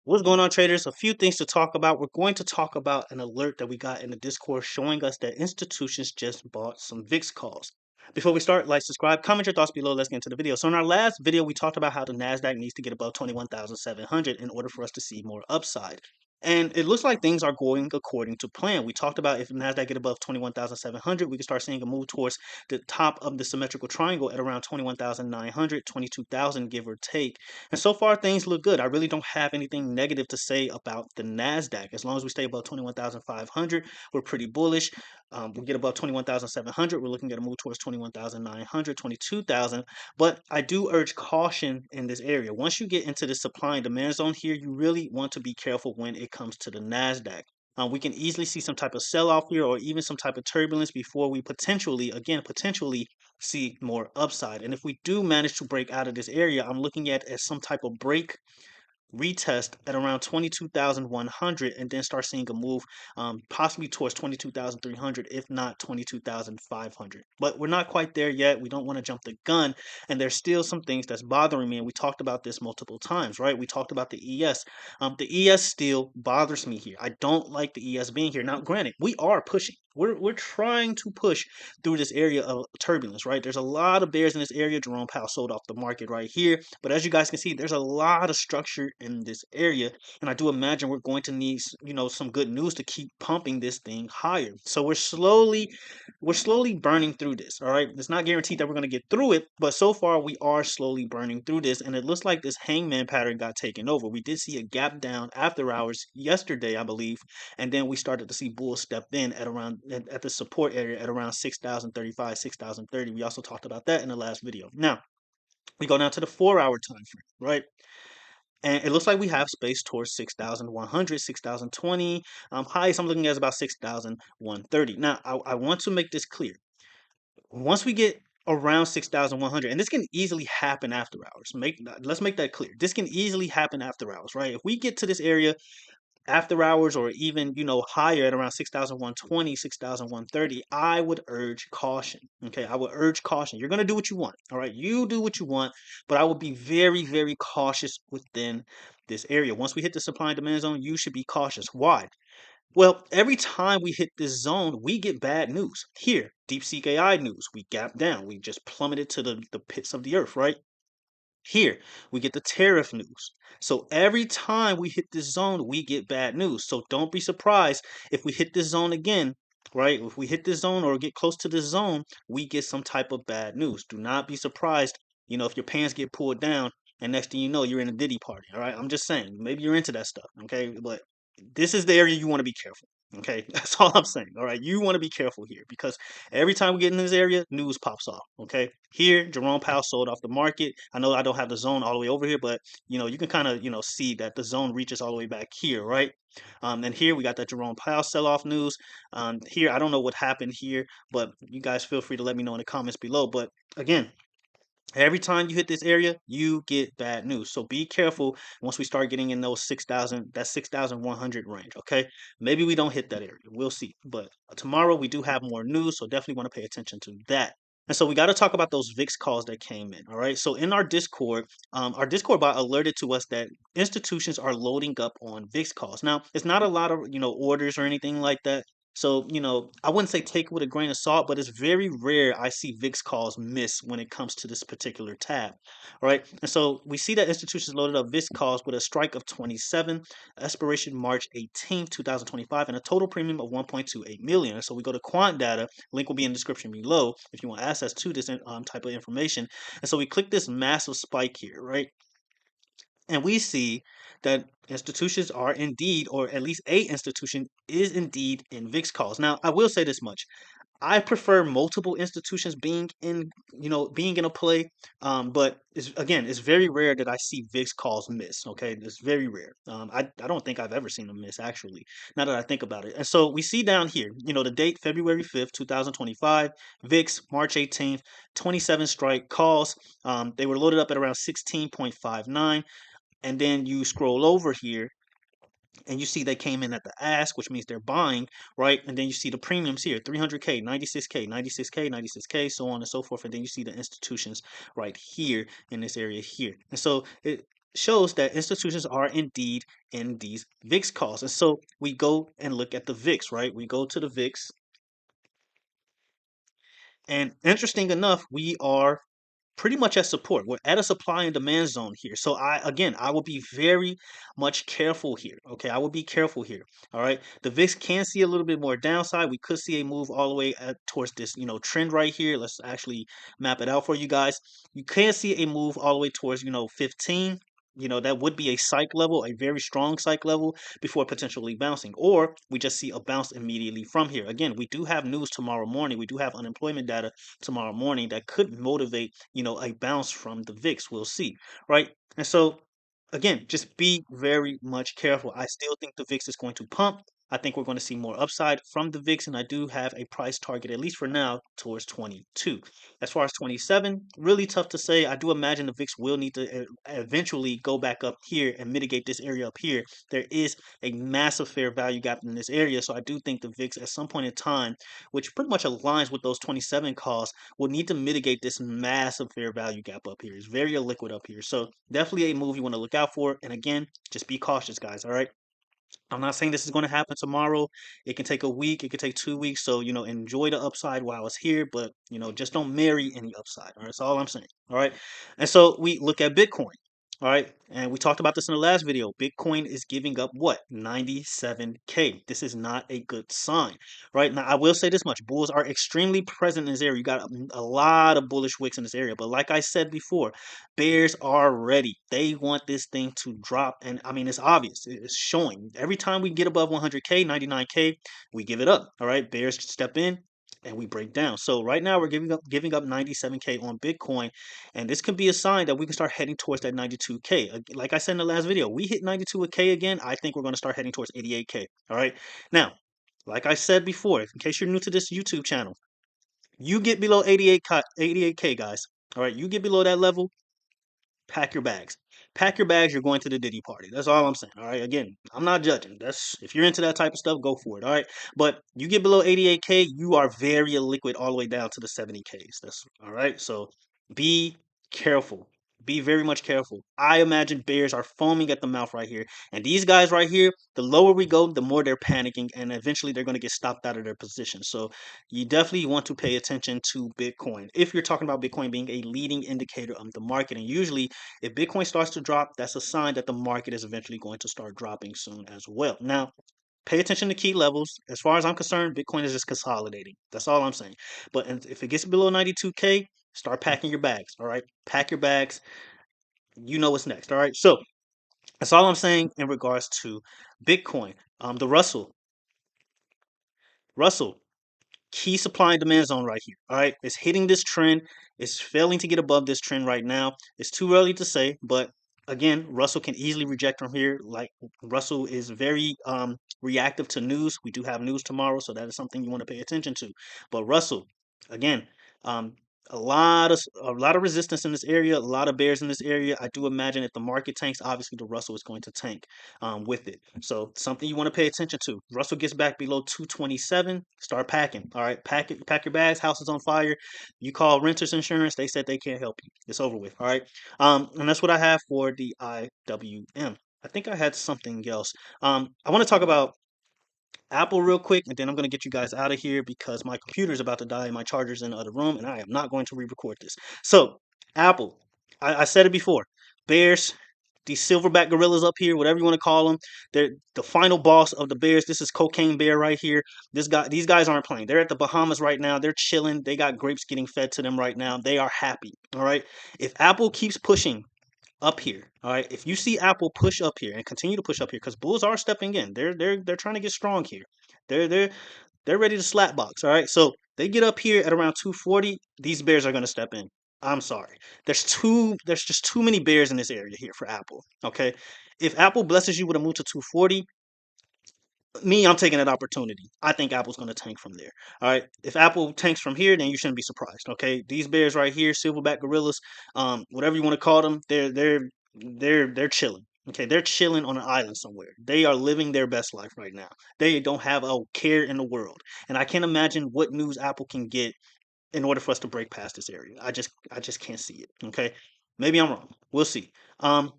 What's going on, traders? A few things to talk about. We're going to talk about an alert that we got in the Discord showing us that institutions just bought some VIX calls. Before we start, like, subscribe, comment your thoughts below. Let's get into the video. So in our last video, we talked about how the NASDAQ needs to get above 21,700 in order for us to see more upside. And it looks like things are going according to plan. We talked about if NASDAQ get above 21,700, we can start seeing a move towards the top of the symmetrical triangle at around 21,900, 22,000, give or take. And so far, things look good. I really don't have anything negative to say about the NASDAQ. As long as we stay above 21,500, we're pretty bullish. We get above 21,700, we're looking at a move towards 21,900, 22,000. But I do urge caution in this area. Once you get into the supply and demand zone here, you really want to be careful when it comes to the NASDAQ. We can easily see some type of sell-off here or even some type of turbulence before we potentially, again, potentially see more upside. And if we do manage to break out of this area, I'm looking at as some type of break retest at around 22,100 and then start seeing a move possibly towards 22,300, if not 22,500. But we're not quite there yet. We don't want to jump the gun, and there's still some things that's bothering me, and we talked about this multiple times, right? We talked about the ES. The ES still bothers me here. I don't like the ES being here. Now granted, we are pushing, we're trying to push through this area of turbulence, right? There's a lot of bears in this area. Jerome Powell sold off the market right here, but as you guys can see, there's a lot of structure in this area, and I do imagine we're going to need, some good news to keep pumping this thing higher. So we're slowly burning through this. All right, it's not guaranteed that we're going to get through it, but so far we are slowly burning through this, and it looks like this hangman pattern got taken over. We did see a gap down after hours yesterday, I believe, and then we started to see bulls step in at around at the support area at around 6,035, 6,030. We also talked about that in the last video. Now we go down to the 4 hour time frame, right? And it looks like we have space towards 6,100, 6,020. Highest I'm looking at is about 6,130. Now, I want to make this clear. Once we get around 6,100, and this can easily happen after hours. Let's make that clear. This can easily happen after hours, right? If we get to this area after hours or even higher at around 6,120, 6,130, I would urge caution. Okay, I would urge caution. You're going to do what you want. All right, you do what you want, but I would be very, very cautious within this area. Once we hit the supply and demand zone, you should be cautious. Why? Well, every time we hit this zone, we get bad news. Here, DeepSeek AI news, we gap down, we just plummeted to the pits of the earth, right? Here, we get the tariff news. So every time we hit this zone, we get bad news. So don't be surprised if we hit this zone again, right? If we hit this zone or get close to this zone, we get some type of bad news. Do not be surprised, if your pants get pulled down and next thing you know, you're in a Diddy party, all right? I'm just saying, maybe you're into that stuff, okay? But this is the area you want to be careful. Okay, that's all I'm saying. All right, you want to be careful here because every time we get in this area, news pops off. Okay, here Jerome Powell sold off the market. I know I don't have the zone all the way over here, but you can kind of see that the zone reaches all the way back here, right? And here we got that Jerome Powell sell-off news. Here I don't know what happened here, but you guys feel free to let me know in the comments below. But again, every time you hit this area, you get bad news. So be careful once we start getting in those 6,000, that 6,100 range, okay? Maybe we don't hit that area. We'll see. But tomorrow we do have more news, so definitely want to pay attention to that. And so we got to talk about those VIX calls that came in, all right? So in our Discord bot alerted to us that institutions are loading up on VIX calls. Now, it's not a lot of, orders or anything like that. So, I wouldn't say take it with a grain of salt, but it's very rare I see VIX calls miss when it comes to this particular tab, right? And so we see that institutions loaded up VIX calls with a strike of 27, expiration March 18th, 2025, and a total premium of 1.28 million. So we go to quant data, link will be in the description below if you want access to this type of information. And so we click this massive spike here, right? And we see that institutions are indeed, or at least a institution is indeed in VIX calls. Now, I will say this much. I prefer multiple institutions being in a play, but it's very rare that I see VIX calls miss. Okay, it's very rare. I don't think I've ever seen them miss actually. Now that I think about it, and so we see down here, the date February 5th, 2025, VIX March 18th, 27 strike calls. They were loaded up at around 16.59. And then you scroll over here and you see they came in at the ask, which means they're buying, right? And then you see the premiums here, 300K, 96K, 96K, 96K, so on and so forth. And then you see the institutions right here in this area here. And so shows that institutions are indeed in these VIX calls. And so we go and look at the VIX, right? We go to the VIX, and interesting enough, we are pretty much at support. We're at a supply and demand zone here. So I will be very much careful here. Okay, I will be careful here. All right, the VIX can see a little bit more downside. We could see a move all the way towards this, trend right here. Let's actually map it out for you guys. You can see a move all the way towards, 15. That would be a psych level, a very strong psych level before potentially bouncing. Or we just see a bounce immediately from here. Again, we do have news tomorrow morning. We do have unemployment data tomorrow morning that could motivate, a bounce from the VIX. We'll see, right? And so, again, just be very much careful. I still think the VIX is going to pump. I think we're going to see more upside from the VIX, and I do have a price target, at least for now, towards 22. As far as 27, really tough to say. I do imagine the VIX will need to eventually go back up here and mitigate this area up here. There is a massive fair value gap in this area, so I do think the VIX at some point in time, which pretty much aligns with those 27 calls, will need to mitigate this massive fair value gap up here. It's very illiquid up here. So definitely a move you want to look out for. And again, just be cautious, guys. All right. I'm not saying this is going to happen tomorrow. It can take a week. It can take 2 weeks. So, enjoy the upside while it's here, but, just don't marry any upside. All right. That's all I'm saying. All right. And so we look at Bitcoin. All right. And we talked about this in the last video. Bitcoin is giving up what? 97K. This is not a good sign. Right. Now, I will say this much. Bulls are extremely present in this area. You got a lot of bullish wicks in this area. But like I said before, bears are ready. They want this thing to drop. And I mean, it's obvious. It's showing. Every time we get above 100K, 99K, we give it up. All right. Bears step in and we break down. So right now we're giving up 97K on Bitcoin. And this could be a sign that we can start heading towards that 92K. Like I said in the last video, we hit 92K again, I think we're going to start heading towards 88K. All right. Now, like I said before, in case you're new to this YouTube channel, you get below 88K, guys. All right. You get below that level, pack your bags. Pack your bags. You're going to the Diddy party. That's all I'm saying. All right. Again, I'm not judging. That's if you're into that type of stuff, go for it. All right. But you get below 88K, you are very illiquid all the way down to the 70Ks. That's all right. So be careful. Be very much careful. I imagine bears are foaming at the mouth right here. And these guys right here, the lower we go, the more they're panicking, and eventually they're going to get stopped out of their position. So you definitely want to pay attention to Bitcoin if you're talking about Bitcoin being a leading indicator of the market. And usually, if Bitcoin starts to drop, that's a sign that the market is eventually going to start dropping soon as well. Now, pay attention to key levels. As far as I'm concerned, Bitcoin is just consolidating. That's all I'm saying. But if it gets below 92K, start packing your bags. All right. Pack your bags. You know what's next. All right. So that's all I'm saying in regards to Bitcoin. The Russell, key supply and demand zone right here. All right, it's hitting this trend. It's failing to get above this trend right now. It's too early to say, but again, Russell can easily reject from here. Like Russell is very reactive to news. We do have news tomorrow, so that is something you want to pay attention to. But Russell, again, um, a lot of resistance in this area, a lot of bears in this area. I do imagine if the market tanks, obviously the Russell is going to tank with it. So something you want to pay attention to. Russell gets back below 227, start packing. All right, pack your bags. House is on fire. You call renters insurance. They said they can't help you. It's over with. All right, and that's what I have for the IWM. I think I had something else. I want to talk about Apple real quick, and then I'm going to get you guys out of here because my computer's about to die and my charger's in the other room, and I am not going to re-record this. So, Apple, I said it before. Bears, these silverback gorillas up here, whatever you want to call them, they're the final boss of the Bears. This is Cocaine Bear right here. These guys aren't playing. They're at the Bahamas right now. They're chilling. They got grapes getting fed to them right now. They are happy. All right. If Apple keeps pushing up here. All right. If you see Apple push up here and continue to push up here, because bulls are stepping in, they're trying to get strong here. They're they're they're ready to slap box. All right. So they get up here at around 240. These bears are going to step in. I'm sorry. There's just too many bears in this area here for Apple. Okay. If Apple blesses you with a move to 240, I'm taking that opportunity. I think Apple's going to tank from there. All right. If Apple tanks from here, then you shouldn't be surprised. Okay. These bears right here, silverback gorillas, whatever you want to call them, they're chilling. Okay, they're chilling on an island somewhere. They are living their best life right now. They don't have a care in the world, and I can't imagine what news Apple can get in order for us to break past this area. I just can't see it. Okay, maybe I'm wrong. We'll see. Um,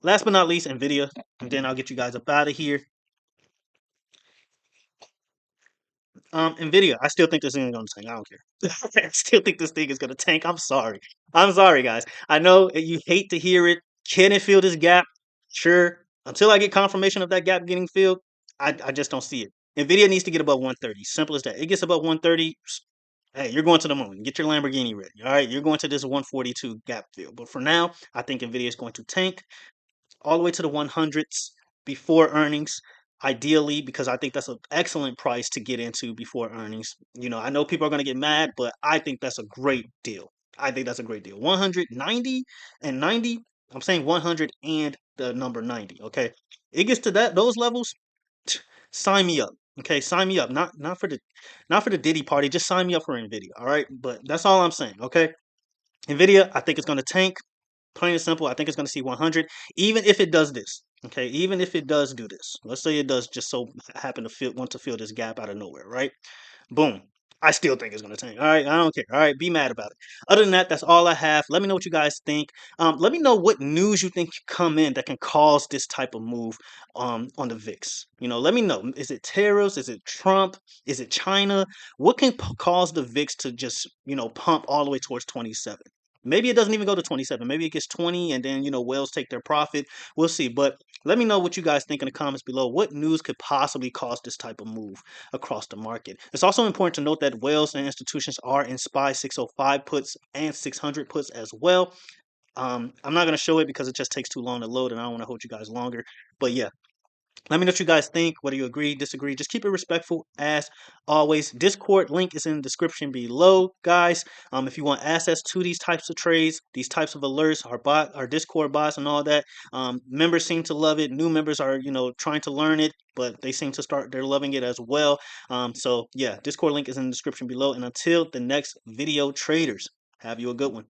Last but not least, Nvidia, and then I'll get you guys up out of here. Nvidia, I still think this thing is gonna tank. I don't care. I still think this thing is gonna tank. I'm sorry. I'm sorry, guys. I know you hate to hear it. Can it fill this gap? Sure. Until I get confirmation of that gap getting filled, I just don't see it. Nvidia needs to get above 130. Simple as that. It gets above 130. Hey, you're going to the moon. Get your Lamborghini ready. All right, you're going to this 142 gap fill. But for now, I think Nvidia is going to tank all the way to the 100s before earnings, ideally, because I think that's an excellent price to get into before earnings. You know, I know people are going to get mad, but I think that's a great deal. I think that's a great deal. 190 and 90. I'm saying 100 and the number 90. Okay, it gets to those levels. Sign me up. Okay, sign me up. Not for the Diddy party. Just sign me up for Nvidia. All right, but that's all I'm saying. Okay, Nvidia. I think it's going to tank. Plain and simple, I think it's going to see 100, even if it does this. Okay, even if it does do this. Let's say it does just so happen to want to fill this gap out of nowhere, right? Boom. I still think it's going to tank. All right, I don't care. All right, be mad about it. Other than that, that's all I have. Let me know what you guys think. Let me know what news you think come in that can cause this type of move on the VIX. You know, let me know. Is it tariffs? Is it Trump? Is it China? What can cause the VIX to just pump all the way towards 27? Maybe it doesn't even go to 27. Maybe it gets 20 and then, whales take their profit. We'll see. But let me know what you guys think in the comments below. What news could possibly cause this type of move across the market? It's also important to note that whales and institutions are in SPY 605 puts and 600 puts as well. I'm not going to show it because it just takes too long to load and I don't want to hold you guys longer. But yeah, let me know what you guys think, whether you agree, disagree. Just keep it respectful as always. Discord link is in the description below, guys. If you want access to these types of trades, these types of alerts, our Discord bots and all that. Members seem to love it. New members are, trying to learn it, but they seem to they're loving it as well. So yeah, Discord link is in the description below. And until the next video, traders, have you a good one.